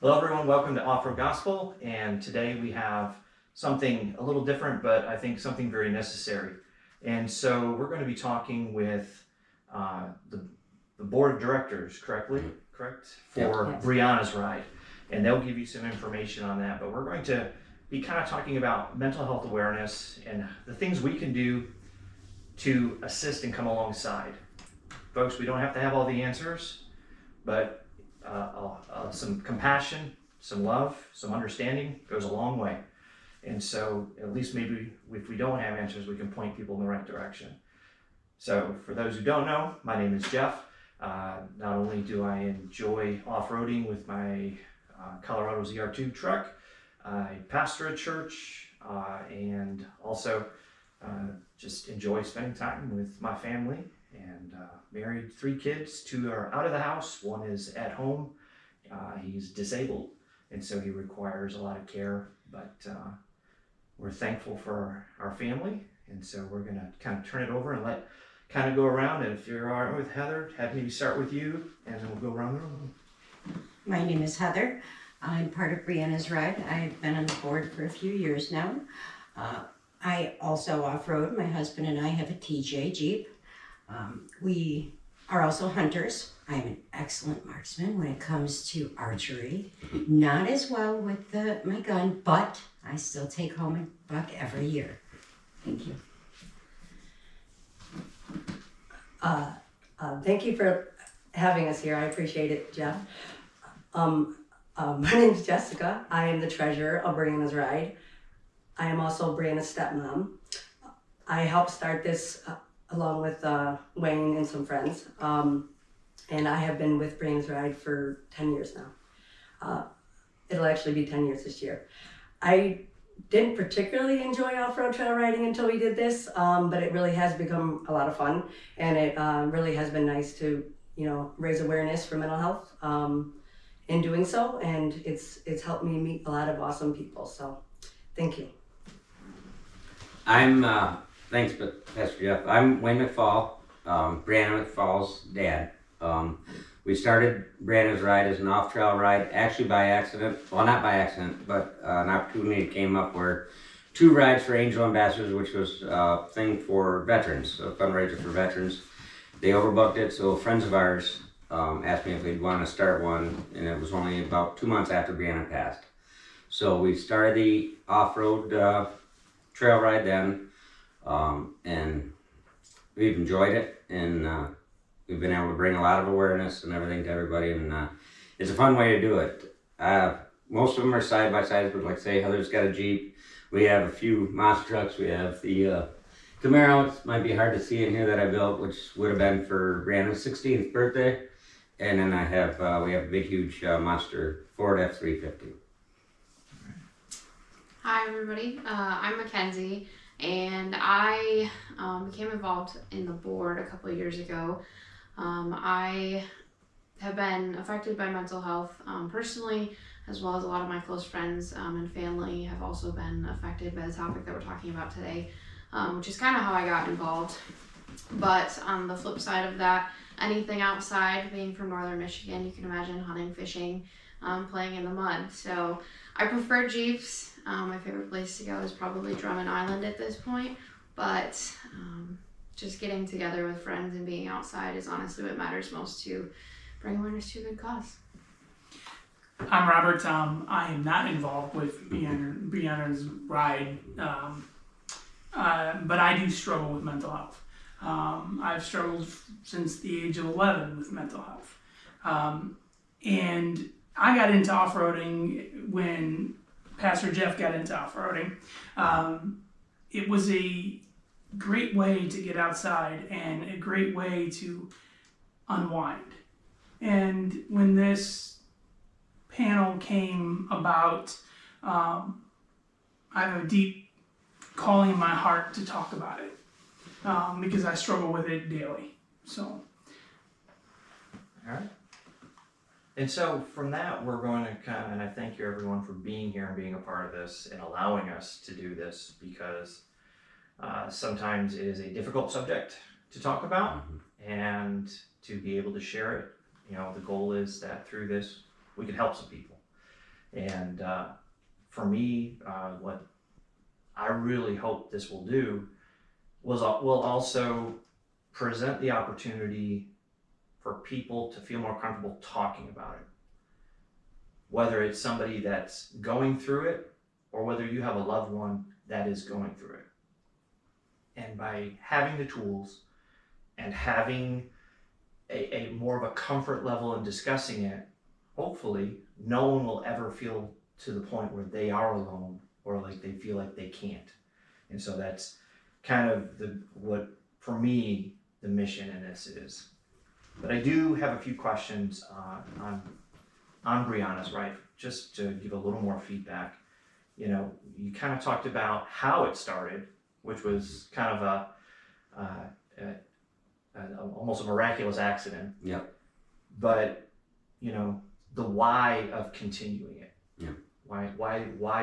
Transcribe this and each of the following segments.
Hello everyone, welcome to Offroad Gospel, and today we have something a little different, but I think something very necessary. And so we're going to be talking with the board of directors, correct? For Yes. Breanna's ride, and they'll give you some information on that, but we're going to be kind of talking about mental health awareness and the things we can do to assist and come alongside. Folks, we don't have to have all the answers, but some compassion, some love, some understanding goes a long way. And so at least maybe if we don't have answers, we can point people in the right direction. So for those who don't know, my name is Jeff. Not only do I enjoy off-roading with my Colorado ZR2 truck, I pastor a church and also just enjoy spending time with my family. And married, 3 kids. 2 are out of the house. 1 is at home. He's disabled, and so he requires a lot of care. But we're thankful for our family, and so we're going to kind of turn it over and let kind of go around. And if you're all right with Heather, have me start with you, and then we'll go around the room. My name is Heather. I'm part of Breanna's ride. I've been on the board for a few years now. I also off-road. My husband and I have a TJ Jeep. We are also hunters. I'm an excellent marksman when it comes to archery. Not as well with my gun, but I still take home a buck every year. Thank you. Thank you for having us here. I appreciate it, Jeff. My name is Jessica. I am the treasurer of Breanna's Ride. I am also Breanna's stepmom. I helped start this along with Wayne and some friends. And I have been with Breanna's Ride for 10 years now. It'll actually be 10 years this year. I didn't particularly enjoy off-road trail riding until we did this, but it really has become a lot of fun. And it really has been nice to, raise awareness for mental health in doing so. And it's helped me meet a lot of awesome people. So thank you. Thanks, Pastor Jeff. I'm Wayne McFall, Breanna McFall's dad. We started Breanna's Ride as an off-trail ride, actually by accident. Well, not by accident, but an opportunity came up where 2 rides for Angel Ambassadors, which was a thing for veterans, a fundraiser for veterans. They overbooked it, so friends of ours asked me if we'd want to start one, and it was only about 2 months after Breanna passed. So we started the off-road trail ride then, and we've enjoyed it, and we've been able to bring a lot of awareness and everything to everybody, and it's a fun way to do it. Most of them are side-by-sides, but like say, Heather's got a Jeep. We have a few monster trucks. We have the Camaro. It might be hard to see in here that I built, which would have been for Breanna's 16th birthday. And then we have a big, huge monster Ford F-350. Hi everybody, I'm Mackenzie, and I became involved in the board a couple of years ago. I have been affected by mental health personally, as well as a lot of my close friends and family have also been affected by the topic that we're talking about today, which is kind of how I got involved. But on the flip side of that, anything outside, being from northern Michigan, you can imagine hunting, fishing, playing in the mud. So I prefer Jeeps. My favorite place to go is probably Drummond Island at this point, but just getting together with friends and being outside is honestly what matters most to bring awareness to a good cause. I'm Robert. I am not involved with Breanna's Ride, but I do struggle with mental health. I've struggled since the age of 11 with mental health. And I got into off-roading when Pastor Jeff got into off-roading. It was a great way to get outside and a great way to unwind. And when this panel came about, I have a deep calling in my heart to talk about it because I struggle with it daily. So, All right. And so from that, we're going to and I thank you everyone for being here and being a part of this and allowing us to do this, because sometimes it is a difficult subject to talk about and to be able to share it. The goal is that through this, we can help some people. And for me, what I really hope this will do will also present the opportunity for people to feel more comfortable talking about it. Whether it's somebody that's going through it or whether you have a loved one that is going through it. And by having the tools and having a more of a comfort level in discussing it, hopefully no one will ever feel to the point where they are alone or like they feel like they can't. And so that's kind of what for me the mission in this is. But I do have a few questions on Breanna's Ride, just to give a little more feedback. You know, you kind of talked about how it started, which was kind of almost a miraculous accident. Yep. But you know, the why of continuing it. Yeah. Why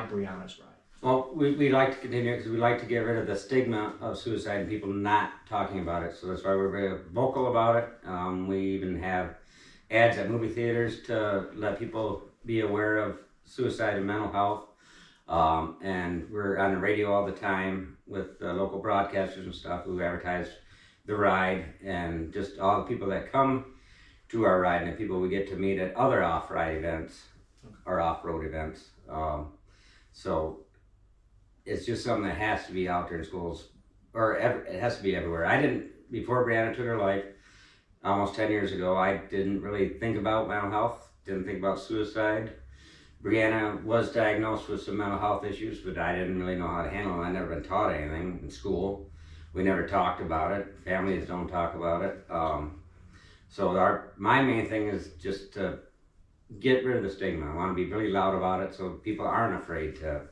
Breanna's Ride? Well, we like to continue because we like to get rid of the stigma of suicide and people not talking about it. So that's why we're very vocal about it. We even have ads at movie theaters to let people be aware of suicide and mental health. And we're on the radio all the time with local broadcasters and stuff who advertise the ride, and just all the people that come to our ride and the people we get to meet at other off-ride events or off-road events. So it's just something that has to be out there in schools, or it has to be everywhere. Before Breanna took her life, almost 10 years ago, I didn't really think about mental health, didn't think about suicide. Breanna was diagnosed with some mental health issues, but I didn't really know how to handle them. I'd never been taught anything in school. We never talked about it. Families don't talk about it. So my main thing is just to get rid of the stigma. I want to be really loud about it so people aren't afraid to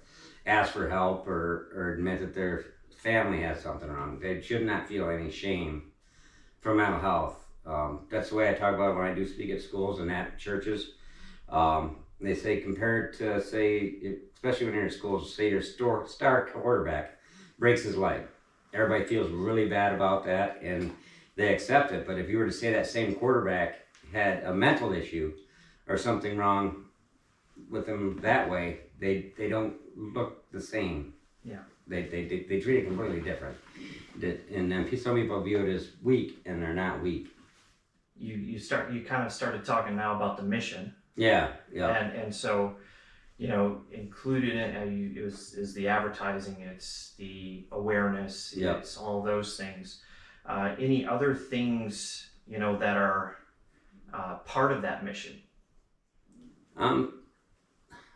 ask for help or admit that their family has something wrong. They should not feel any shame for mental health. That's the way I talk about it when I do speak at schools and at churches. They say compared to, say, especially when you're in schools, say your star quarterback breaks his leg. Everybody feels really bad about that and they accept it. But if you were to say that same quarterback had a mental issue or something wrong with them that way, they don't look the same. Yeah. They treat it completely different. And then some people view it as weak, and they're not weak. You kind of started talking now about the mission. Yeah. And so, you know, included in it is the advertising, it's the awareness, it's all those things. Any other things, you know, that are part of that mission?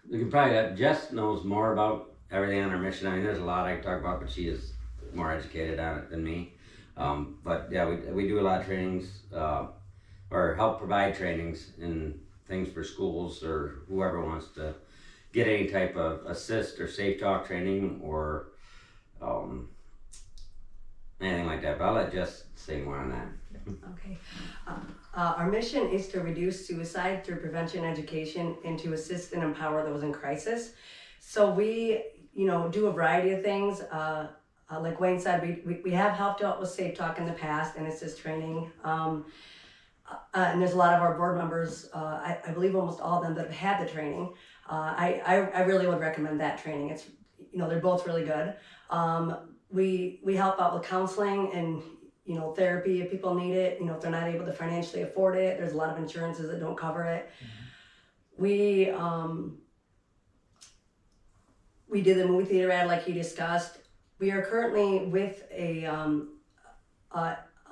We can probably, Jess knows more about everything on our mission. I mean, there's a lot I can talk about, but she is more educated on it than me. But yeah, we do a lot of trainings, or help provide trainings and things for schools or whoever wants to get any type of ASIST or safe talk training or anything like that. But I'll let Jess say more on that. Okay. Our mission is to reduce suicide through prevention education and to assist and empower those in crisis. So we, do a variety of things. Like Wayne said, we have helped out with Safe Talk in the past and assist training. And there's a lot of our board members, I believe almost all of them that have had the training. I really would recommend that training. It's, they're both really good. We help out with counseling and, therapy if people need it, if they're not able to financially afford it. There's a lot of insurances that don't cover it. Mm-hmm. We did the movie theater ad like you discussed. We are currently with an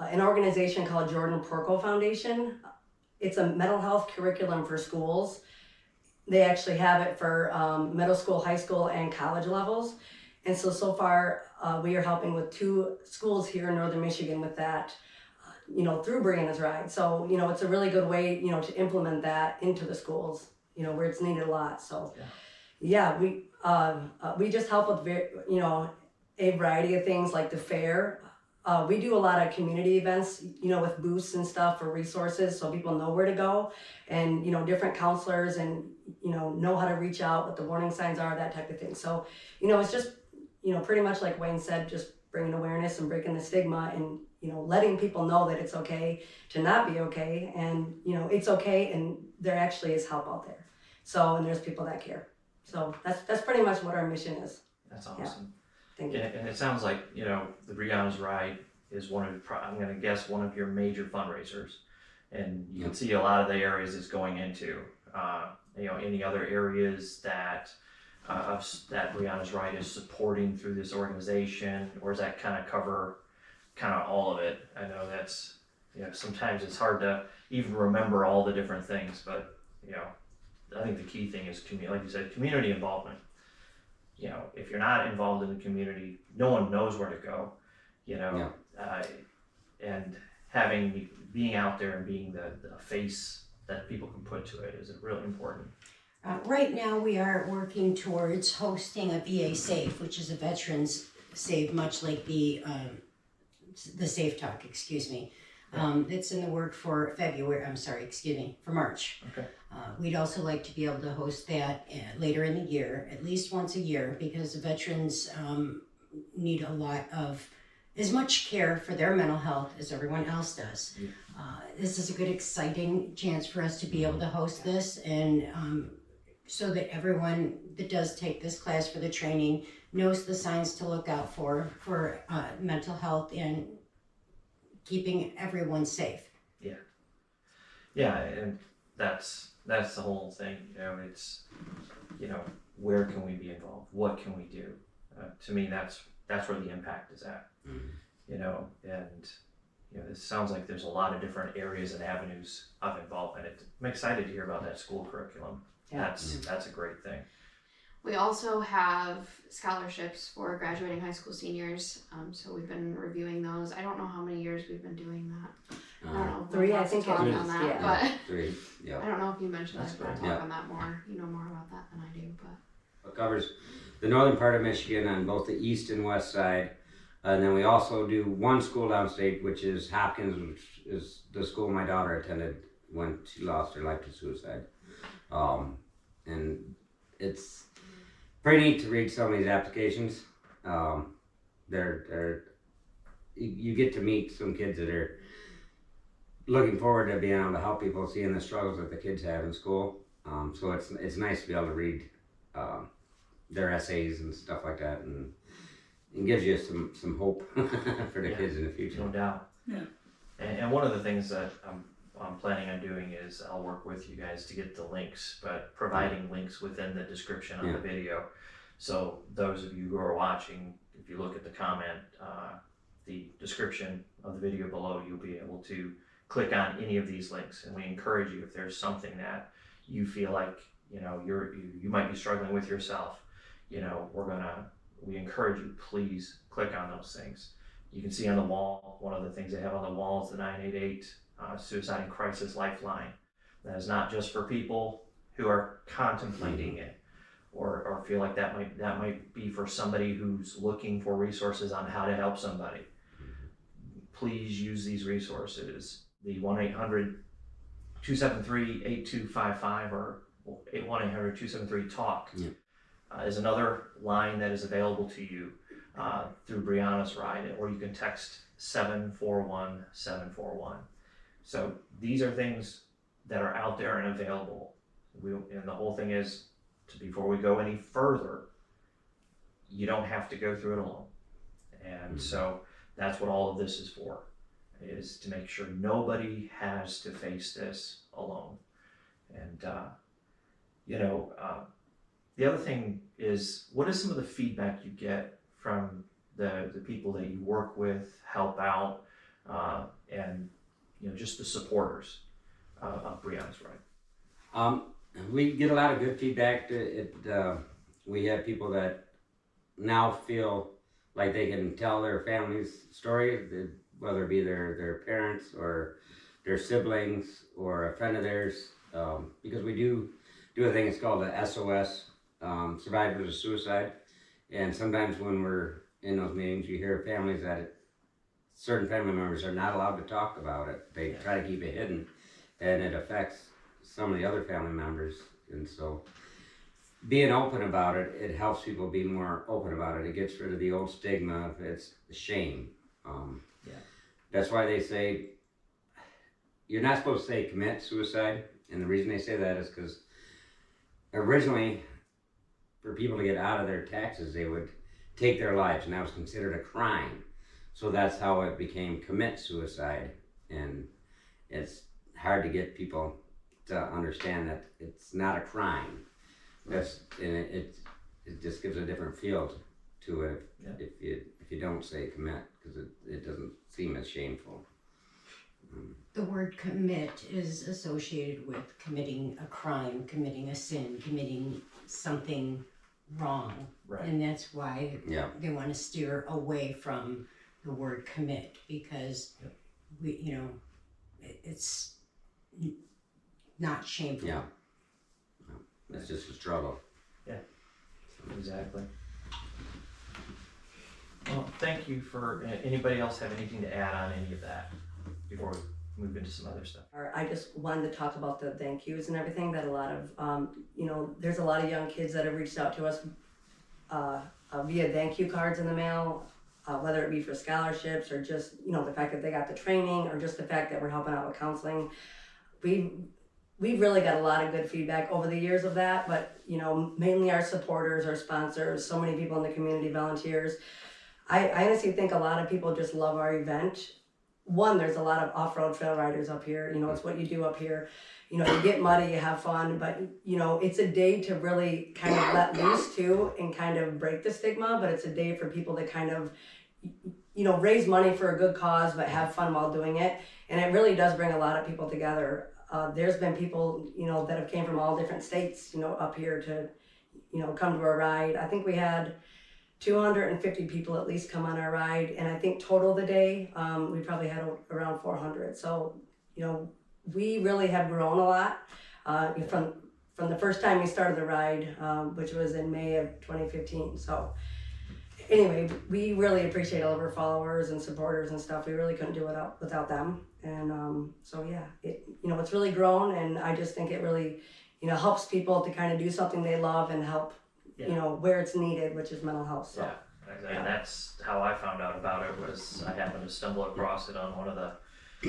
organization called Jordan Porco Foundation. It's a mental health curriculum for schools. They actually have it for middle school, high school, and college levels. And so far, we are helping with 2 schools here in Northern Michigan with that, through Breanna's Ride. So, it's a really good way, to implement that into the schools, where it's needed a lot. So, we just help with, a variety of things like the fair. We do a lot of community events, with booths and stuff for resources so people know where to go and, different counselors and, know how to reach out, what the warning signs are, that type of thing. So, it's just, pretty much like Wayne said, just bringing awareness and breaking the stigma and, letting people know that it's okay to not be okay and, it's okay and there actually is help out there. So, and there's people that care. So that's pretty much what our mission is. That's awesome. Thank you. And it sounds like, you know, the Breanna's Ride is I'm going to guess one of your major fundraisers. And you can see a lot of the areas it's going into. You know, any other areas that that Breanna's Ride is supporting through this organization, or does that kind of cover kind of all of it? I know that's, you know, sometimes it's hard to even remember all the different things, but, you know, I think the key thing is, like you said, community involvement. You know, if you're not involved in the community, no one knows where to go, you know, and being out there and being the face that people can put to it is really important. Right now, we are working towards hosting a VA Safe, which is a veterans save, much like the Safe Talk, excuse me. It's in the work for for March. Okay. We'd also like to be able to host that later in the year, at least once a year, because the veterans need a lot of as much care for their mental health as everyone else does. Yeah. This is a good, exciting chance for us to be able to host this, and so that everyone that does take this class for the training knows the signs to look out for mental health and keeping everyone safe. Yeah, and that's the whole thing. You know, it's, you know, where can we be involved? What can we do? To me, that's where the impact is at. You know, and you know, it sounds like there's a lot of different areas and avenues of involvement. I'm excited to hear about that school curriculum. Yeah. That's a great thing. We also have scholarships for graduating high school seniors, so we've been reviewing those. I don't know how many years we've been doing that. I don't know. Three, We'll I have to think talk it is, on that, yeah. but 3, yeah. I don't know if you mentioned That's that. We'll great. talk on that more. You know more about that than I do, but. It covers the northern part of Michigan on both the east and west side. And then we also do one school downstate, which is Hopkins, which is the school my daughter attended when she lost her life to suicide. And it's pretty neat to read some of these applications. You get to meet some kids that are looking forward to being able to help people, seeing the struggles that the kids have in school. So it's nice to be able to read their essays and stuff like that, and it gives you some hope for the kids in the future. No doubt. Yeah. And one of the things that I'm planning on doing is I'll work with you guys to get the links, but providing links within the description of the video. So those of you who are watching, if you look at the comment, the description of the video below, you'll be able to click on any of these links. And we encourage you, if there's something that you feel like, you know, you might be struggling with yourself, you know, we encourage you, please click on those things. You can see on the wall, one of the things they have on the wall is the 988 Suicide and Crisis Lifeline. That is not just for people who are contemplating it or feel like that might be for somebody who's looking for resources on how to help somebody. Please use these resources. The 1-800-273-8255 or 1-800-273-TALK is another line that is available to you through Breanna's Ride, or you can text 741-741. So these are things that are out there and available. And the whole thing is, before we go any further, you don't have to go through it alone. And so that's what all of this is for, is to make sure nobody has to face this alone. And, the other thing is, what is some of the feedback you get from the people that you work with, help out, and, you know, just the supporters of Breanna's Ride? We get a lot of good feedback. We have people that now feel like they can tell their family's story, whether it be their parents or their siblings or a friend of theirs, because we do a thing, it's called the SOS, Survivors of Suicide. And sometimes when we're in those meetings, you hear families that certain family members are not allowed to talk about it. They try to keep it hidden, and it affects some of the other family members. And so being open about it, it helps people be more open about it. It gets rid of the old stigma of it's shame. That's why they say you're not supposed to say commit suicide. And the reason they say that is because originally, for people to get out of their taxes, they would take their lives, and that was considered a crime. So that's how it became commit suicide, and it's hard to get people to understand that it's not a crime. That's and it just gives a different feel to it if you don't say commit, because it doesn't seem as shameful. The word commit is associated with committing a crime, committing a sin, committing something wrong. Right. And that's why Yeah. they want to steer away from the word commit, because it's not shameful. Yeah. It's just a struggle. Exactly. Well, thank you for, anybody else have anything to add on any of that before we move into some other stuff? I just wanted to talk about the thank yous and everything that a lot of, there's a lot of young kids that have reached out to us via thank you cards in the mail, whether it be for scholarships or just, the fact that they got the training or just the fact that we're helping out with counseling. We've really got a lot of good feedback over the years of that, but, mainly our supporters, our sponsors, so many people in the community, volunteers. I honestly think a lot of people just love our event. One, there's a lot of off-road trail riders up here. It's what you do up here. You get muddy, you have fun, but, it's a day to really kind of let loose too and kind of break the stigma, but it's a day for people to kind of, raise money for a good cause, but have fun while doing it. And it really does bring a lot of people together. There's been people, that have came from all different states, up here to, come to a ride. I think we had 250 people at least come on our ride, and I think total of the day, we probably had around 400. So, we really have grown a lot from the first time we started the ride, which was in May of 2015. So, anyway, we really appreciate all of our followers and supporters and stuff. We really couldn't do it without them. And it's really grown, and I just think it really, helps people to kind of do something they love and help, where it's needed, which is mental health. So. Yeah, exactly. And that's how I found out about it. Was I happened to stumble across it on one of the,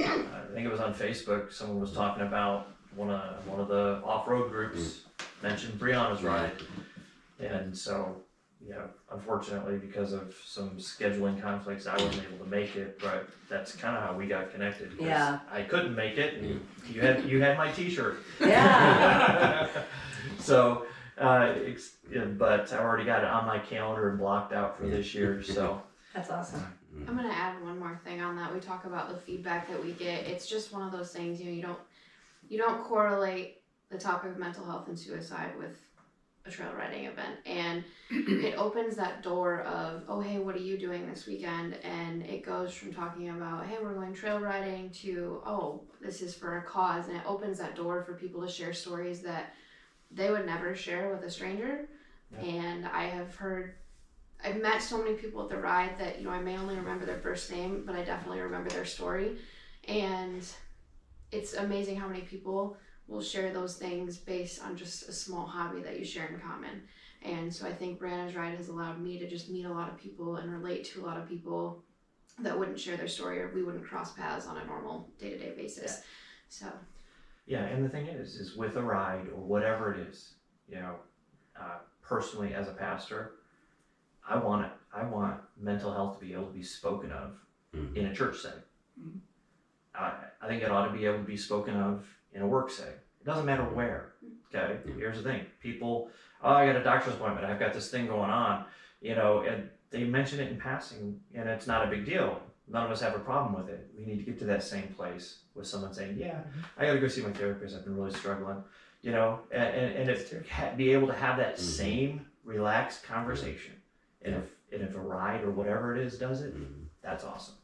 I think it was on Facebook. Someone was talking about one of the off-road groups mentioned Breanna's ride, and so. Unfortunately, because of some scheduling conflicts, I wasn't able to make it, but that's kind of how we got connected. Yeah. I couldn't make it, and you had my T-shirt. Yeah. So, but I already got it on my calendar and blocked out for this year. So That's awesome. I'm gonna add one more thing on that. We talk about the feedback that we get. It's just one of those things, you don't correlate the topic of mental health and suicide with a trail riding event, and it opens that door of, oh hey, what are you doing this weekend? And it goes from talking about, hey, we're going trail riding, to, oh, this is for a cause, and it opens that door for people to share stories that they would never share with a stranger. Yeah. And I've met so many people at the ride that, I may only remember their first name, but I definitely remember their story. And it's amazing how many people will share those things based on just a small hobby that you share in common. And so I think Breanna's ride has allowed me to just meet a lot of people and relate to a lot of people that wouldn't share their story, or we wouldn't cross paths on a normal day-to-day basis. Yeah. So. Yeah, and the thing is with a ride or whatever it is, personally as a pastor, I want mental health to be able to be spoken of in a church setting. Mm-hmm. I think it ought to be able to be spoken of in a work setting. It doesn't matter where. Okay, here's the thing: people, I got a doctor's appointment, I've got this thing going on, and they mention it in passing, and it's not a big deal. None of us have a problem with it. We need to get to that same place with someone saying, yeah, I gotta go see my therapist, I've been really struggling, and it's be able to have that same relaxed conversation. And if a ride or whatever it is does it, that's awesome.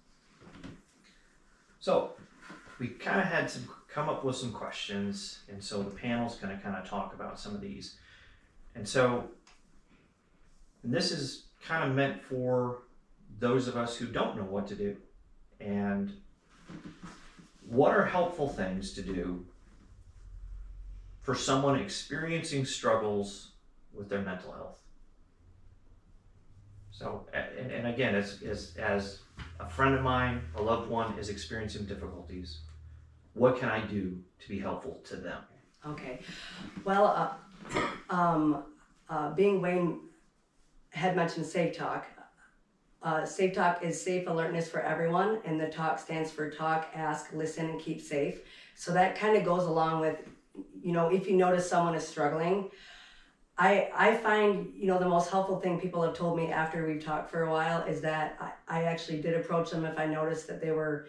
So we kind of had come up with some questions, and so the panel's going to kind of talk about some of these. And so this is kind of meant for those of us who don't know what to do. And what are helpful things to do for someone experiencing struggles with their mental health? So, and again, as a friend of mine, a loved one is experiencing difficulties, what can I do to be helpful to them? Okay. Well, being Wayne had mentioned Safe Talk. Safe Talk is safe alertness for everyone, and the talk stands for talk, ask, listen, and keep safe. So that kind of goes along with, if you notice someone is struggling, I find, the most helpful thing people have told me after we've talked for a while is that I actually did approach them if I noticed that they were,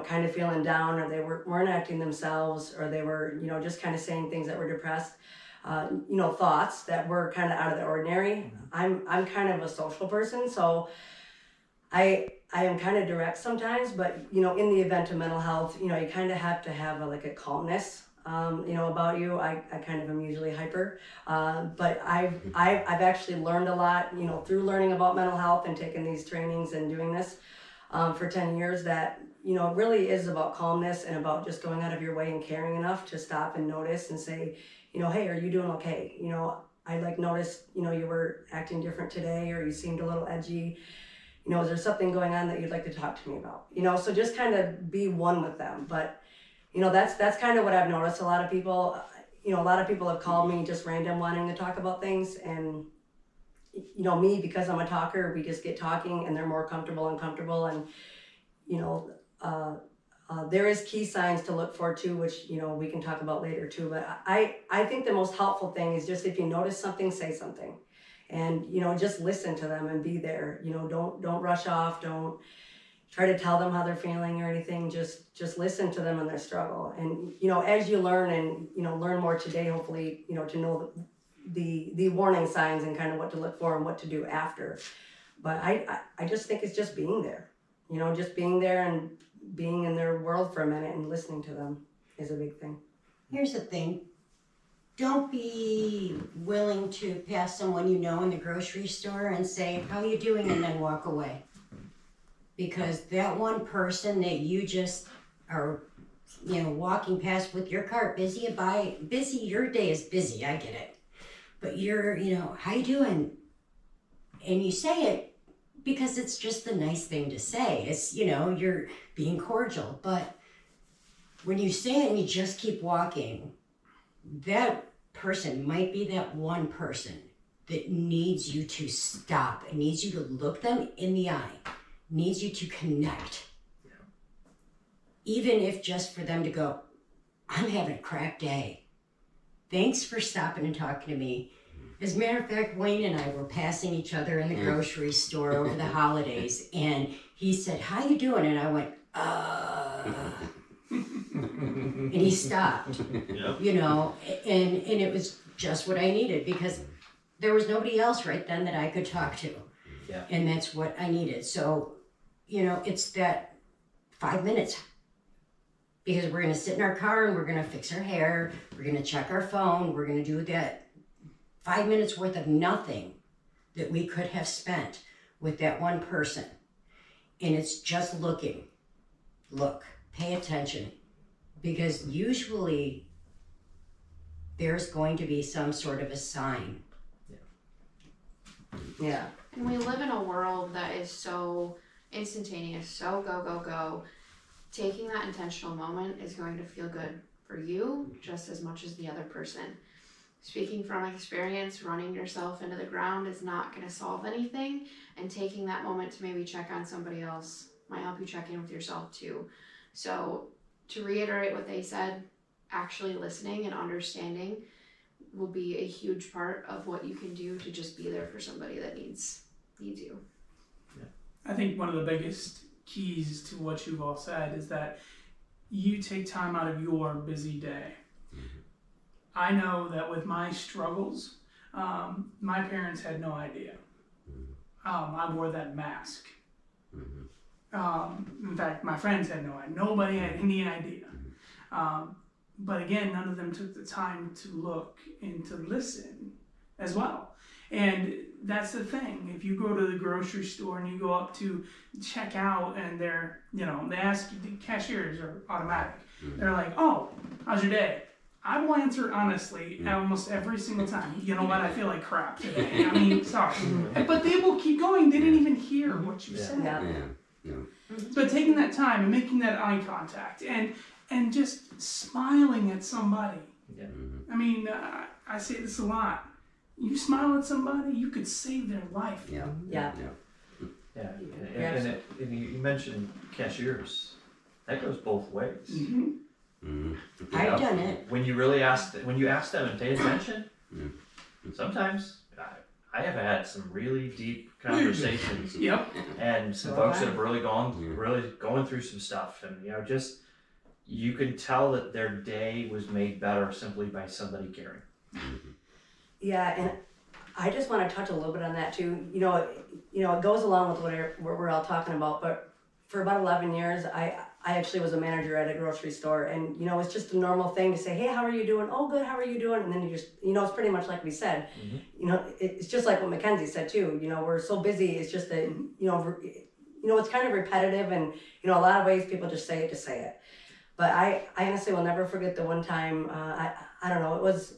kind of feeling down, or they weren't acting themselves, or they were, just kind of saying things that were depressed, thoughts that were kind of out of the ordinary. I'm kind of a social person, so I am kind of direct sometimes, but in the event of mental health, you kind of have to have a calmness, about you. I kind of am usually hyper, but I've actually learned a lot, through learning about mental health and taking these trainings and doing this for 10 years, that it really is about calmness and about just going out of your way and caring enough to stop and notice and say, hey, are you doing okay? I noticed, you were acting different today, or you seemed a little edgy. Is there something going on that you'd like to talk to me about? So just kind of be one with them. But, that's kind of what I've noticed. A lot of people have called me just random wanting to talk about things. And, me, because I'm a talker, we just get talking and they're more comfortable and comfortable. And, there is key signs to look for too, which, we can talk about later too. But I think the most helpful thing is just, if you notice something, say something. And, just listen to them and be there. Don't rush off. Don't try to tell them how they're feeling or anything. Just listen to them and their struggle. And, as you learn and, learn more today, hopefully, to know the warning signs and kind of what to look for and what to do after. But I just think it's just being there, just being there and being in their world for a minute and listening to them is a big thing. Here's the thing. Don't be willing to pass someone in the grocery store and say, how you doing, and then walk away. Because that one person that you just are, walking past with your cart, busy, your day is busy, I get it. But you're, how you doing? And you say it because it's just the nice thing to say. It's, you're being cordial. But when you say it and you just keep walking, that person might be that one person that needs you to stop and needs you to look them in the eye, needs you to connect. Yeah. Even if just for them to go, I'm having a crap day. Thanks for stopping and talking to me. As a matter of fact, Wayne and I were passing each other in the grocery store over the holidays, and he said, how you doing? And I went, and he stopped, yep. And it was just what I needed, because there was nobody else right then that I could talk to. Yeah. And that's what I needed. So, it's that 5 minutes, because we're going to sit in our car and we're going to fix our hair. We're going to check our phone. We're going to do that 5 minutes worth of nothing that we could have spent with that one person. And it's just looking. Look, pay attention. Because usually there's going to be some sort of a sign. Yeah. And we live in a world that is so instantaneous, so go, go, go. Taking that intentional moment is going to feel good for you just as much as the other person. Speaking from experience, running yourself into the ground is not going to solve anything, and taking that moment to maybe check on somebody else might help you check in with yourself too. So to reiterate what they said, actually listening and understanding will be a huge part of what you can do to just be there for somebody that needs you. Yeah. I think one of the biggest keys to what you've all said is that you take time out of your busy day. I know that with my struggles, my parents had no idea. I wore that mask. In fact, my friends had no idea. Nobody had any idea. But again, none of them took the time to look and to listen as well. And that's the thing. If you go to the grocery store and you go up to check out and they're, they ask you, the cashiers are automatic. They're like, oh, how's your day? I will answer honestly almost every single time. You know what? I feel like crap today. I mean, sorry. But they will keep going. They didn't even hear what you said. Yeah. But taking that time and making that eye contact and just smiling at somebody. Yeah. I mean, I say this a lot. You smile at somebody, you could save their life. Yeah. Yeah. Yeah, and you mentioned cashiers. That goes both ways. Mm-hmm. Mm-hmm. I've done it. When you ask them and pay attention, sometimes I have had some really deep conversations. Yep. And some folks that have really going through some stuff, and just you can tell that their day was made better simply by somebody caring. Yeah, and I just want to touch a little bit on that too. It goes along with what we're all talking about. But for about 11 years, I actually was a manager at a grocery store, and it's just a normal thing to say, "Hey, how are you doing?" "Oh, good. How are you doing?" And then you just, it's pretty much like we said. It's just like what Mackenzie said too. We're so busy. It's just that it's kind of repetitive, and a lot of ways people just say it. But I honestly will never forget the one time. I don't know. It was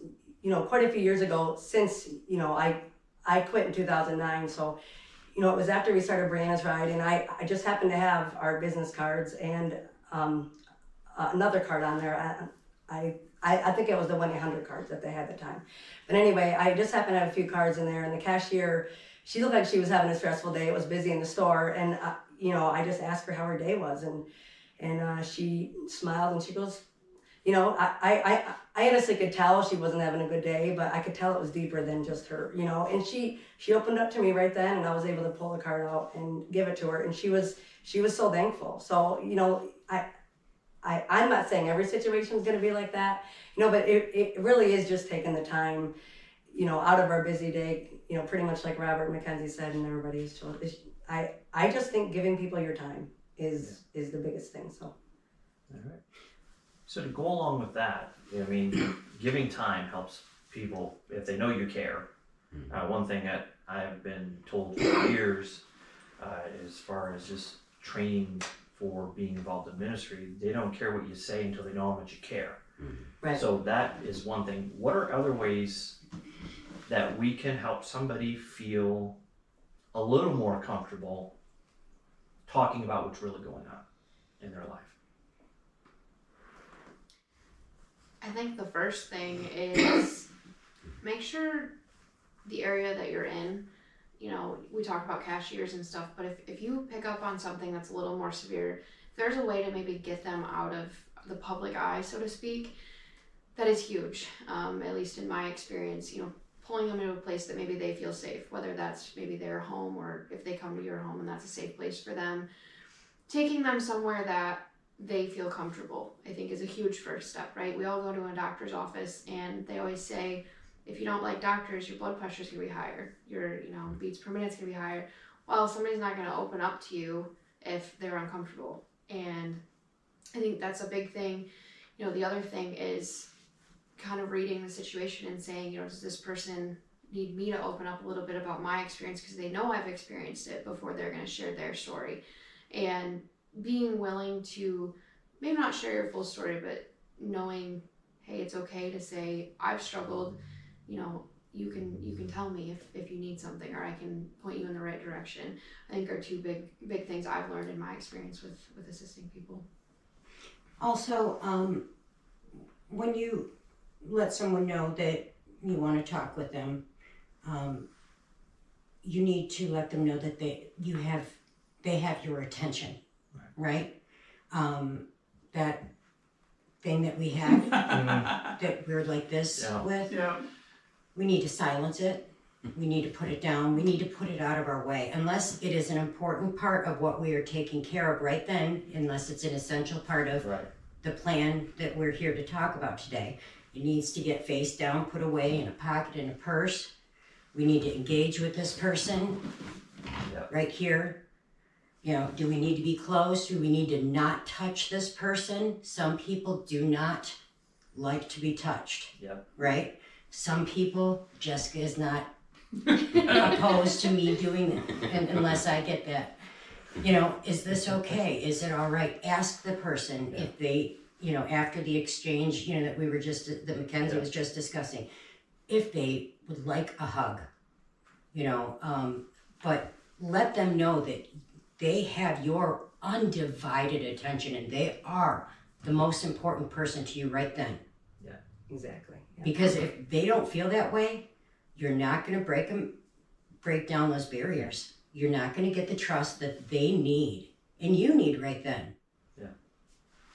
quite a few years ago since I quit in 2009. So. It was after we started Breanna's Ride, and I just happened to have our business cards and another card on there. I think it was the 1-800 cards that they had at the time. But anyway, I just happened to have a few cards in there, and the cashier, she looked like she was having a stressful day. It was busy in the store, and I just asked her how her day was, and she smiled and she goes, I honestly could tell she wasn't having a good day, but I could tell it was deeper than just her, and she opened up to me right then, and I was able to pull the card out and give it to her, and she was so thankful. So, I'm not saying every situation is going to be like that, but it really is just taking the time, out of our busy day, pretty much like Robert and Mackenzie said, and everybody's told. I just think giving people your time is the biggest thing. So. All right. So to go along with that, giving time helps people if they know you care. One thing that I have been told for years, as far as just training for being involved in ministry, they don't care what you say until they know how much you care. Right. So that is one thing. What are other ways that we can help somebody feel a little more comfortable talking about what's really going on in their life? I think the first thing is make sure the area that you're in, we talk about cashiers and stuff, but if you pick up on something that's a little more severe, if there's a way to maybe get them out of the public eye, so to speak, that is huge. At least in my experience, pulling them into a place that maybe they feel safe, whether that's maybe their home or if they come to your home and that's a safe place for them, taking them somewhere that they feel comfortable, I think is a huge first step, right? We all go to a doctor's office and they always say, if you don't like doctors, your blood pressure is going to be higher. Your, beats per minute's going to be higher. Well, somebody's not going to open up to you if they're uncomfortable. And I think that's a big thing. The other thing is kind of reading the situation and saying, does this person need me to open up a little bit about my experience because they know I've experienced it before they're going to share their story. And being willing to maybe not share your full story, but knowing, hey, it's okay to say I've struggled. You can tell me if you need something, or I can point you in the right direction. I think are two big things I've learned in my experience with assisting people. Also, when you let someone know that you want to talk with them, you need to let them know that they have your attention. Right? That thing that we have that we're like this with, we need to silence it. We need to put it down. We need to put it out of our way. Unless it is an important part of what we are taking care of right then, unless it's an essential part of the plan that we're here to talk about today. It needs to get face down, put away in a pocket, in a purse. We need to engage with this person right here. Do we need to be close? Do we need to not touch this person? Some people do not like to be touched, right? Some people, Jessica is not opposed to me doing it unless I get that. Is this okay? Is it all right? Ask the person if they, after the exchange, that that Mackenzie was just discussing, if they would like a hug, but let them know that they have your undivided attention and they are the most important person to you right then. Exactly. Yeah. Because if they don't feel that way, you're not going to break down those barriers. You're not going to get the trust that they need and you need right then.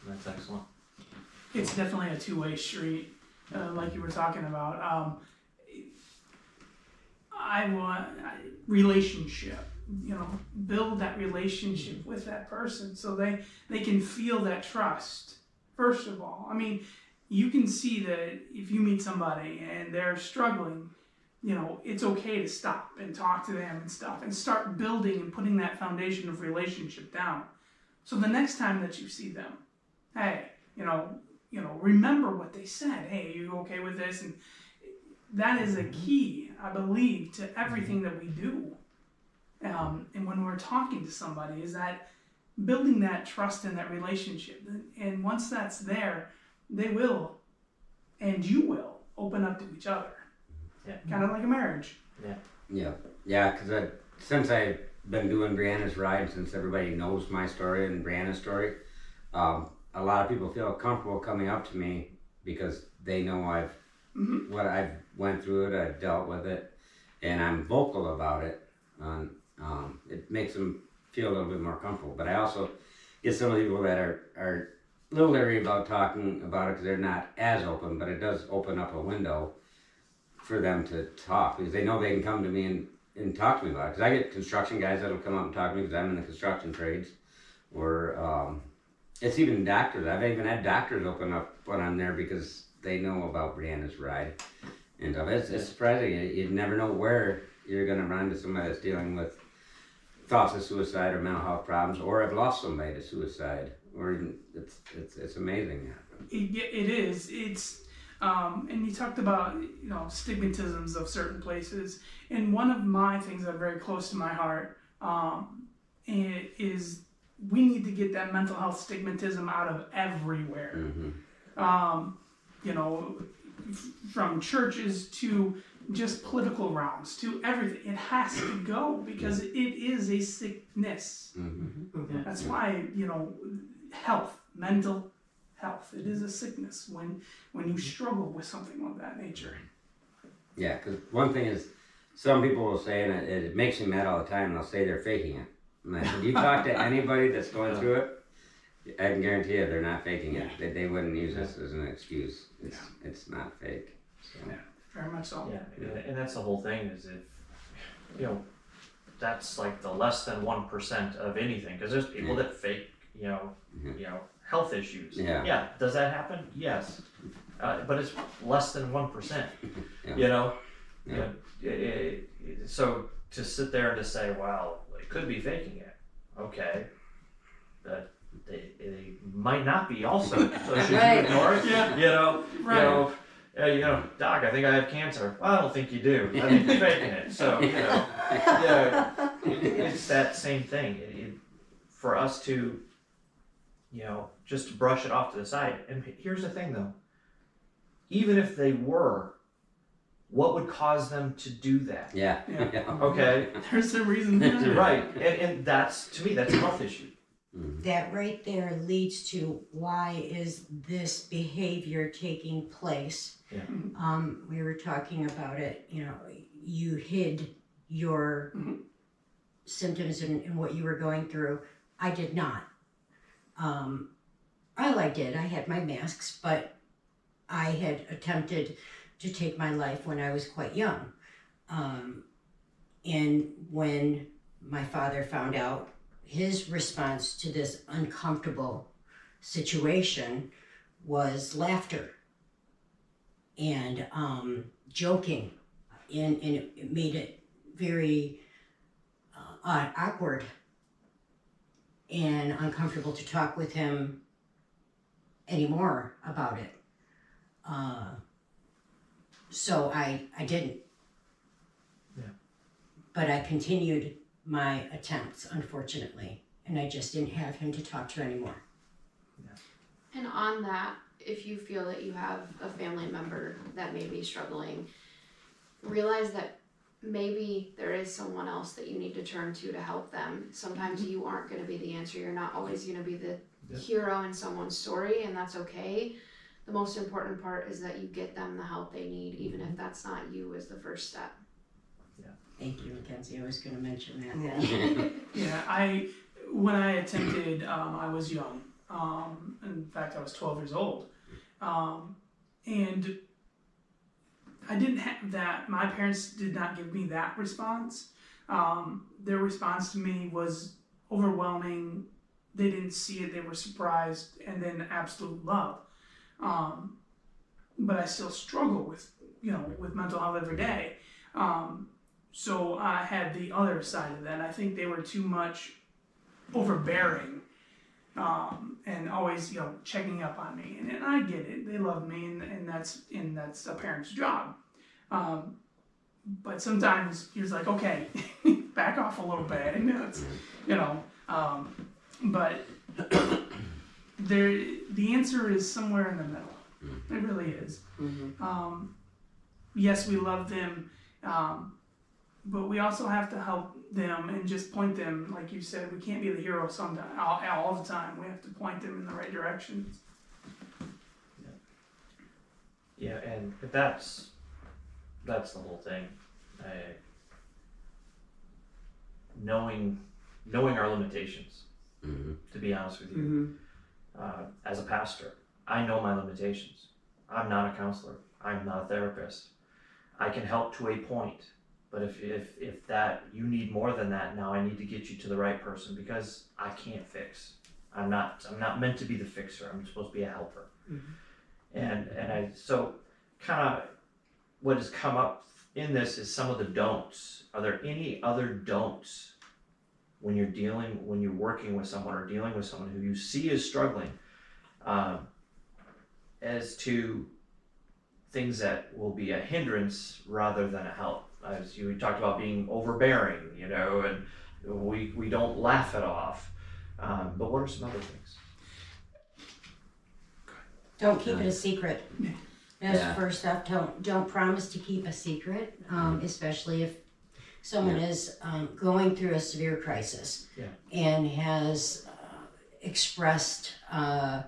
That's excellent. It's definitely a two-way street, like you were talking about. I want relationship, build that relationship with that person so they can feel that trust, first of all. I mean, you can see that if you meet somebody and they're struggling, it's okay to stop and talk to them and stuff and start building and putting that foundation of relationship down. So the next time that you see them, hey, remember what they said. Hey, are you okay with this? And that is a key, I believe, to everything that we do. And when we're talking to somebody, is that building that trust and that relationship. And once that's there, they will, and you will, open up to each other. Yeah. Kind of like a marriage. Yeah, because since I've been doing Breanna's Ride, since everybody knows my story and Breanna's story, a lot of people feel comfortable coming up to me because they know what I've went through it, I've dealt with it, and I'm vocal about it. It makes them feel a little bit more comfortable. But I also get some of the people that are a little leery about talking about it because they're not as open, but it does open up a window for them to talk because they know they can come to me and talk to me about it. Because I get construction guys that'll come up and talk to me because I'm in the construction trades, or it's even doctors. I've even had doctors open up when I'm there because they know about Breanna's Ride. And it's surprising. You never know where you're going to run into somebody that's dealing with thoughts of suicide or mental health problems, or have lost somebody to suicide, or even it's amazing. It is. It's and you talked about stigmatisms of certain places, and one of my things that are very close to my heart is we need to get that mental health stigmatism out of everywhere. From churches to just political realms to everything. It has to go because it is a sickness. That's why, health, mental health, it is a sickness when you struggle with something of that nature. Yeah, because one thing is, some people will say, and it makes me mad all the time, they'll say they're faking it. And I said, you talk to anybody that's going through it, I can guarantee you they're not faking it. They wouldn't use this as an excuse. It's not fake. So. Yeah, very much so. Yeah, and that's the whole thing is if, that's like the less than 1% of anything, because there's people that fake, health issues. Yeah. Does that happen? Yes. But it's less than 1%, so to sit there and to say, well, it could be faking it. Okay. But they might not be also, so should you ignore it? Doc, I think I have cancer. Well, I don't think you do. I think you're faking it. So, it's that same thing. For us to, just brush it off to the side. And here's the thing though, even if they were, what would cause them to do that? Yeah. Okay. There's a reason behind it. Right. And that's, to me, that's a health issue. That right there leads to why is this behavior taking place? Yeah. We were talking about it, you hid your symptoms and what you were going through. I did not. All I did, I had my masks, but I had attempted to take my life when I was quite young. And when my father found out, his response to this uncomfortable situation was laughter and joking, and it made it very awkward and uncomfortable to talk with him anymore about it. So I didn't. Yeah. But I continued my attempts, unfortunately, and I just didn't have him to talk to anymore. And on that, if you feel that you have a family member that may be struggling, realize that maybe there is someone else that you need to turn to help them. Sometimes you aren't going to be the answer. You're not always going to be the hero in someone's story, and that's okay. the most important part is that you get them the help they need, even if that's not you as the first step. Thank you, Mackenzie. I was going to mention that. Yeah. Yeah, when I attempted, I was young. In fact, I was 12 years old. And I didn't have that, my parents did not give me that response. Their response to me was overwhelming. They didn't see it, they were surprised, and then absolute love. But I still struggle with mental health every day. So I had the other side of that. I think they were too much overbearing, and always checking up on me. And I get it. They love me, and that's a parent's job. But sometimes you're just like, okay, back off a little bit. And it's, but the answer is somewhere in the middle. It really is. Mm-hmm. Yes, we love them. But we also have to help them and just point them, like you said, we can't be the hero sometimes, all the time. We have to point them in the right direction. Yeah, and that's the whole thing. Knowing our limitations, to be honest with you. As a pastor, I know my limitations. I'm not a counselor. I'm not a therapist. I can help to a point. But if that you need more than that, now I need to get you to the right person, because I can't fix. I'm not meant to be the fixer. I'm supposed to be a helper. And I so kind of what has come up in this is some of the don'ts. Are there any other don'ts when you're working with someone or dealing with someone who you see is struggling, as to things that will be a hindrance rather than a help? As you talked about being overbearing, and we don't laugh it off. But what are some other things? Don't keep it a secret. That's Yeah. first up. Don't promise to keep a secret, especially if someone is going through a severe crisis and has expressed a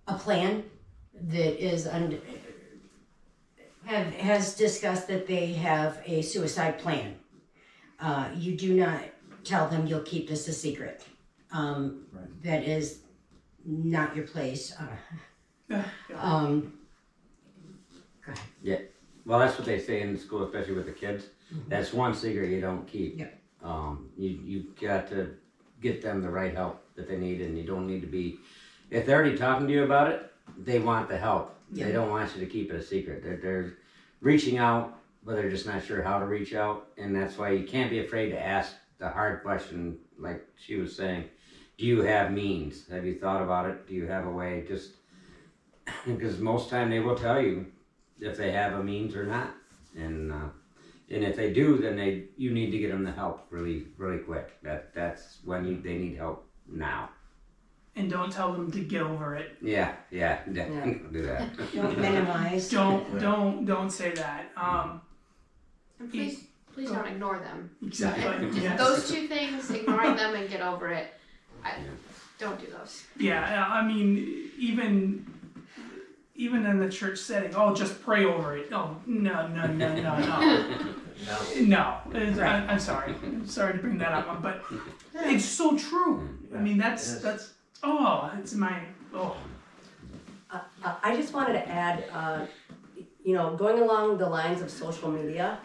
plan that is has discussed that they have a suicide plan. You do not tell them you'll keep this a secret. That is not your place. Go ahead. Well, that's what they say in school, especially with the kids. That's one secret you don't keep. Yep. You've got to get them the right help that they need, and you don't need to be. If they're already talking to you about it, they want the help. They don't want you to keep it a secret. They're reaching out, but they're just not sure how to reach out, and that's why you can't be afraid to ask the hard question, like she was saying. Do you have means? Have you thought about it? Do you have a way? Just because most time they will tell you if they have a means or not, and if they do, then you need to get them the help really quick. That's when they need help now. And don't tell them to get over it. Yeah, definitely don't do that. Don't minimize. Don't say that. And please don't ignore them. Exactly. Yes. Those two things, ignoring them and get over it, don't do those. Yeah, I mean, even in the church setting, just pray over it. Oh, no. No. I'm sorry. I'm sorry to bring that up, but it's so true. I mean, that's it's my. I just wanted to add, going along the lines of social media,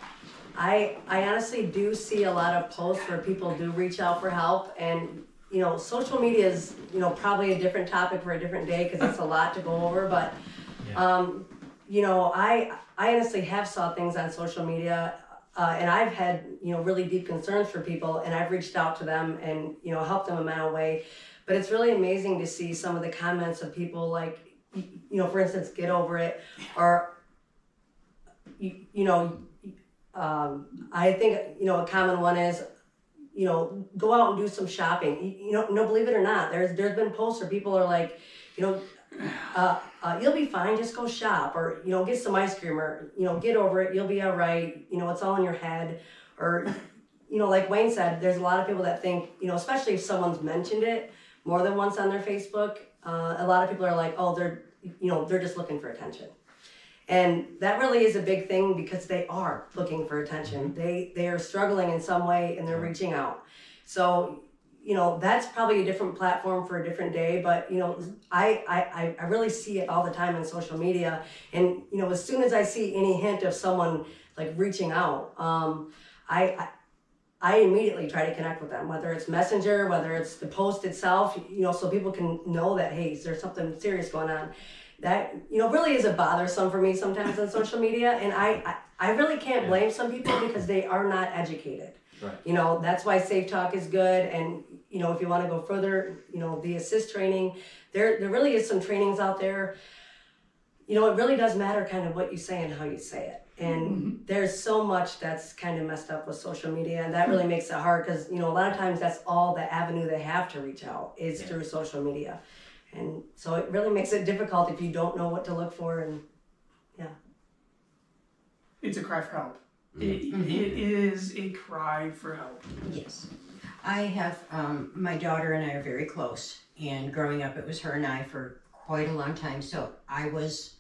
I honestly do see a lot of posts where people do reach out for help, and social media is probably a different topic for a different day because it's a lot to go over. But I honestly have saw things on social media, and I've had really deep concerns for people, and I've reached out to them and helped them in my own way. But it's really amazing to see some of the comments of people like, for instance, get over it, or I think a common one is go out and do some shopping. Believe it or not, there's been posts where people are like, you'll be fine, just go shop, or get some ice cream, or get over it, you'll be all right, it's all in your head. Or like Wayne said, there's a lot of people that think, especially if someone's mentioned it more than once on their Facebook, a lot of people are like, oh, they're just looking for attention. And that really is a big thing because they are looking for attention. They are struggling in some way and they're reaching out. So, that's probably a different platform for a different day, but I really see it all the time in social media. And, as soon as I see any hint of someone like reaching out, I immediately try to connect with them, whether it's Messenger, whether it's the post itself, so people can know that, hey, there's something serious going on. That, really is a bothersome for me sometimes on social media. And I really can't blame some people because they are not educated. Right. That's why Safe Talk is good. And, if you want to go further, the ASIST training, there really is some trainings out there. It really does matter kind of what you say and how you say it. And there's so much that's kind of messed up with social media, and that really makes it hard because, a lot of times that's all the avenue they have to reach out is through social media. And so it really makes it difficult if you don't know what to look for. And It's a cry for help. It is a cry for help. Yes. I have, my daughter and I are very close, and growing up it was her and I for quite a long time, so I was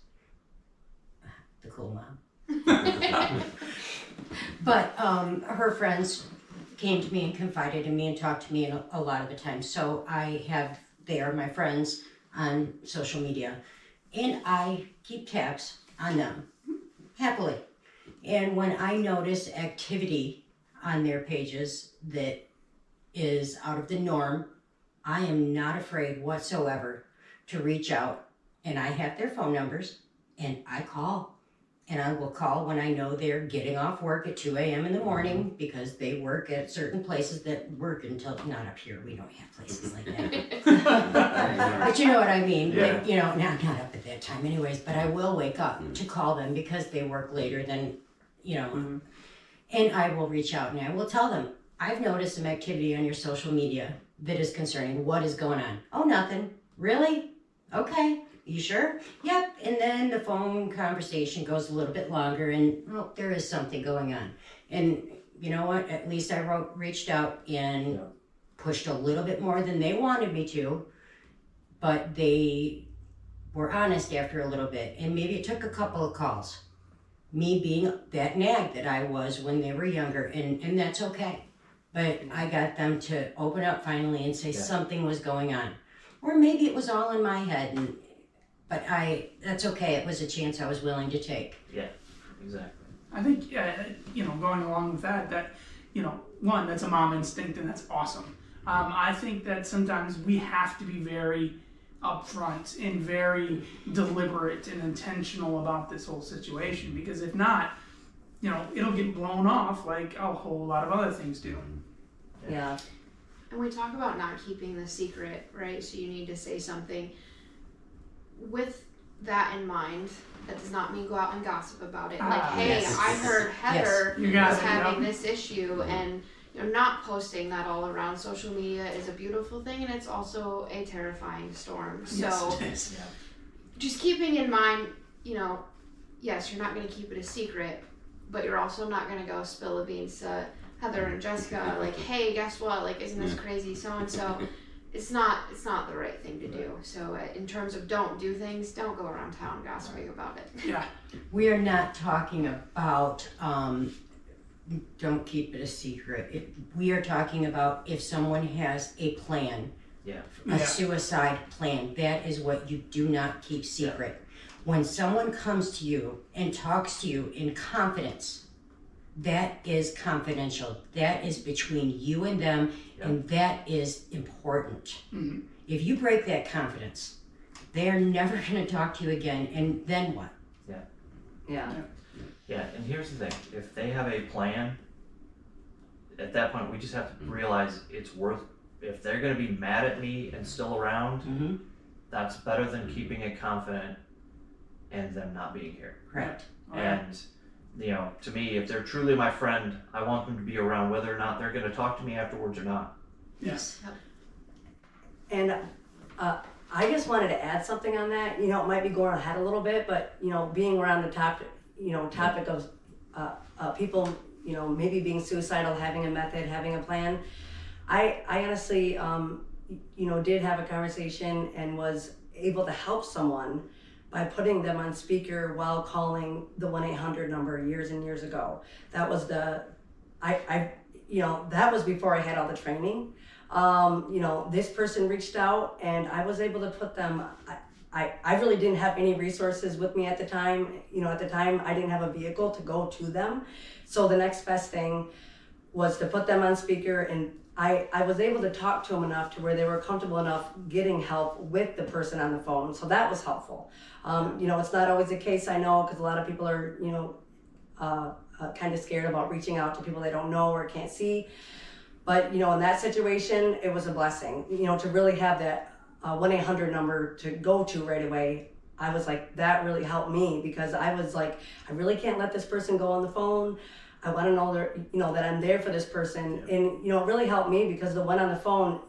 the cool mom. But her friends came to me and confided in me and talked to me a lot of the time, so they are my friends on social media, and I keep tabs on them, happily. And when I notice activity on their pages that is out of the norm, I am not afraid whatsoever to reach out, and I have their phone numbers, and I call. And I will call when I know they're getting off work at 2 a.m. in the morning because they work at certain places that work until, not up here, we don't have places like that. But you know what I mean, Yeah. not up at that time anyways, but I will wake up to call them because they work later than, and I will reach out and I will tell them, I've noticed some activity on your social media that is concerning. What is going on? Oh, nothing. Really? Okay. You sure? Yep. And then the phone conversation goes a little bit longer and, there is something going on. And you know what? At least I reached out and pushed a little bit more than they wanted me to, but they were honest after a little bit. And maybe it took a couple of calls. Me being that nag that I was when they were younger, and that's okay. But I got them to open up finally and say something was going on. Or maybe it was all in my head, but that's okay. It was a chance I was willing to take. Yeah, exactly. I think, going along with that, one, that's a mom instinct and that's awesome. I think that sometimes we have to be very upfront and very deliberate and intentional about this whole situation, because if not, it'll get blown off like a whole lot of other things do. Yeah. And we talk about not keeping the secret, right? So you need to say something. With that in mind, that does not mean go out and gossip about it. Like, hey, yes. I heard Heather Yes. was having this issue, and not posting that all around social media is a beautiful thing, and it's also a terrifying storm. So Yes, it is. just keeping in mind, yes, you're not going to keep it a secret, but you're also not going to go spill the beans to Heather and Jessica, like, hey, guess what? Like, isn't this crazy? So and so. It's not the right thing to do. So in terms of don't do things, don't go around town gossiping about it. Yeah. We are not talking about don't keep it a secret. We are talking about if someone has a plan, a suicide plan, that is what you do not keep secret. When someone comes to you and talks to you in confidence, that is confidential. That is between you and them, and that is important. Mm-hmm. If you break that confidence, they are never going to talk to you again, and then what? Yeah. Yeah, and here's the thing. If they have a plan, at that point, we just have to realize it's worth, if they're going to be mad at me and still around, that's better than keeping it confident and them not being here. Correct. And to me, if they're truly my friend, I want them to be around whether or not they're going to talk to me afterwards or not. Yes. And I just wanted to add something on that. It might be going ahead a little bit, but being around the topic of people, maybe being suicidal, having a method, having a plan. I honestly, did have a conversation and was able to help someone by putting them on speaker while calling the 1-800 number years and years ago. That was that was before I had all the training. This person reached out and I was able to put them, I really didn't have any resources with me at the time. At the time I didn't have a vehicle to go to them. So the next best thing was to put them on speaker, and I was able to talk to them enough to where they were comfortable enough getting help with the person on the phone. So that was helpful. It's not always the case, I know, because a lot of people are, kind of scared about reaching out to people they don't know or can't see. But, in that situation, it was a blessing, to really have that 1-800 number to go to right away. I was like, that really helped me, because I was like, I really can't let this person go on the phone. I want to know that I'm there for this person. And, it really helped me, because the one on the phone,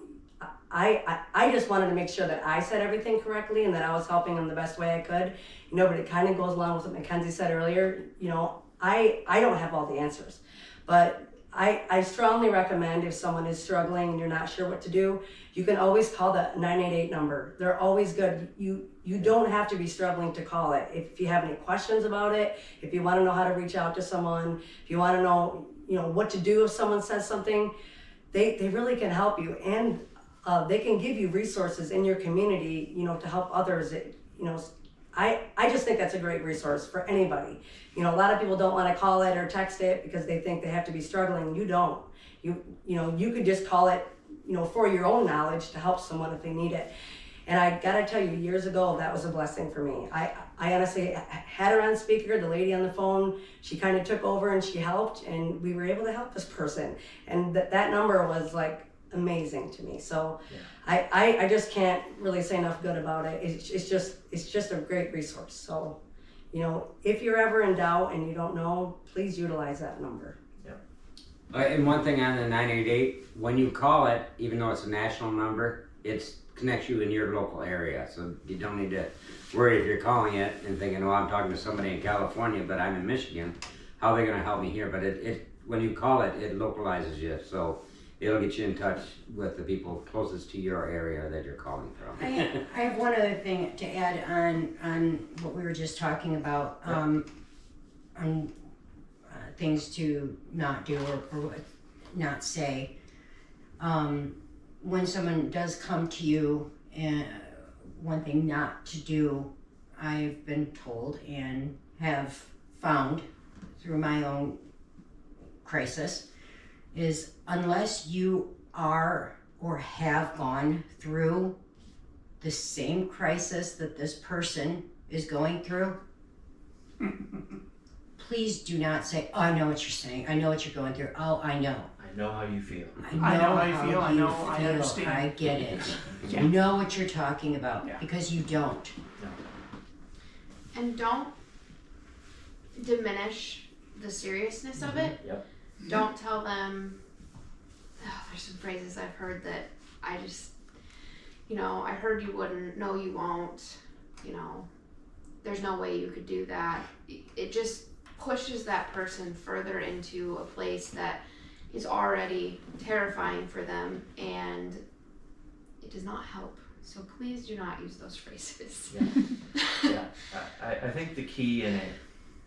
I just wanted to make sure that I said everything correctly and that I was helping them the best way I could. But it kind of goes along with what Mackenzie said earlier. I don't have all the answers, but I strongly recommend, if someone is struggling and you're not sure what to do, you can always call the 988 number. They're always good. You don't have to be struggling to call it. If you have any questions about it, if you want to know how to reach out to someone, if you want to know, what to do if someone says something, they really can help you. And they can give you resources in your community, to help others. I just think that's a great resource for anybody. A lot of people don't want to call it or text it because they think they have to be struggling. You don't. You could just call it, for your own knowledge to help someone if they need it. And I gotta tell you, years ago, that was a blessing for me. I honestly had her on speaker, the lady on the phone, she kind of took over and she helped, and we were able to help this person. And that number was like amazing to me. So yeah. I just can't really say enough good about it. It's just a great resource. So, if you're ever in doubt and you don't know, please utilize that number. And one thing on the 988, when you call it, even though it's a national number, it connects you in your local area. So you don't need to worry if you're calling it and thinking, oh, I'm talking to somebody in California, but I'm in Michigan. How are they going to help me here? But when you call it, it localizes you. So it'll get you in touch with the people closest to your area that you're calling from. I have one other thing to add on what we were just talking about, on things to not do or not say. When someone does come to you, and one thing not to do, I've been told and have found through my own crisis, is unless you are or have gone through the same crisis that this person is going through, please do not say, oh, I know what you're saying. I know what you're going through. Oh, I know. I know how you feel. I know how you feel. I understand. I get it. Yeah. You know what you're talking about, Yeah. because you don't. And don't diminish the seriousness of it. Yep. Don't tell them, there's some phrases I've heard that I just, I heard you wouldn't, no you won't, there's no way you could do that. It just pushes that person further into a place that is already terrifying for them, and it does not help. So please do not use those phrases. Yeah. I think the key in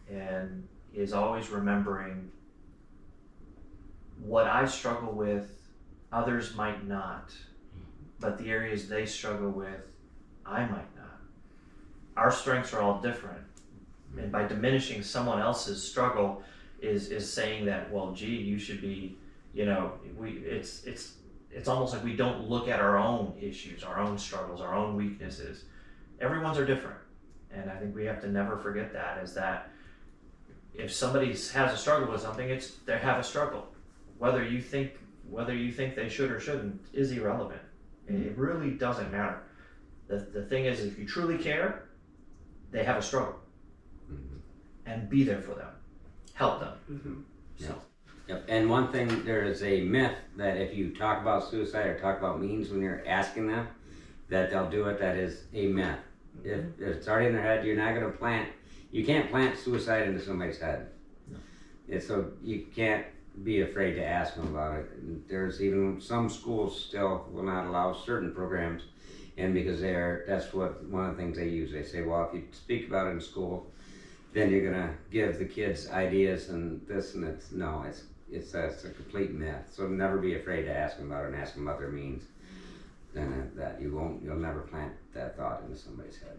it is always remembering what I struggle with, others might not, but the areas they struggle with, I might not. Our strengths are all different, and by diminishing someone else's struggle is saying that, well, gee, you should be, it's almost like we don't look at our own issues, our own struggles, our own weaknesses. Everyone's are different, and I think we have to never forget that, is that if somebody has a struggle with something, they have a struggle. Whether you think they should or shouldn't is irrelevant. It really doesn't matter. The thing is, if you truly care, they have a struggle, and be there for them, help them. So. Yep. And one thing, there is a myth that if you talk about suicide or talk about means when you're asking them, that they'll do it. That is a myth. If it's already in their head, you're not going to you can't plant suicide into somebody's head. No. So you can't be afraid to ask them about it. And there's even some schools still will not allow certain programs, and because that's what one of the things they use. They say, well, if you speak about it in school, then you're gonna give the kids ideas and this and it's a complete myth. So never be afraid to ask them about it and ask them about their means. Then that you'll never plant that thought into somebody's head.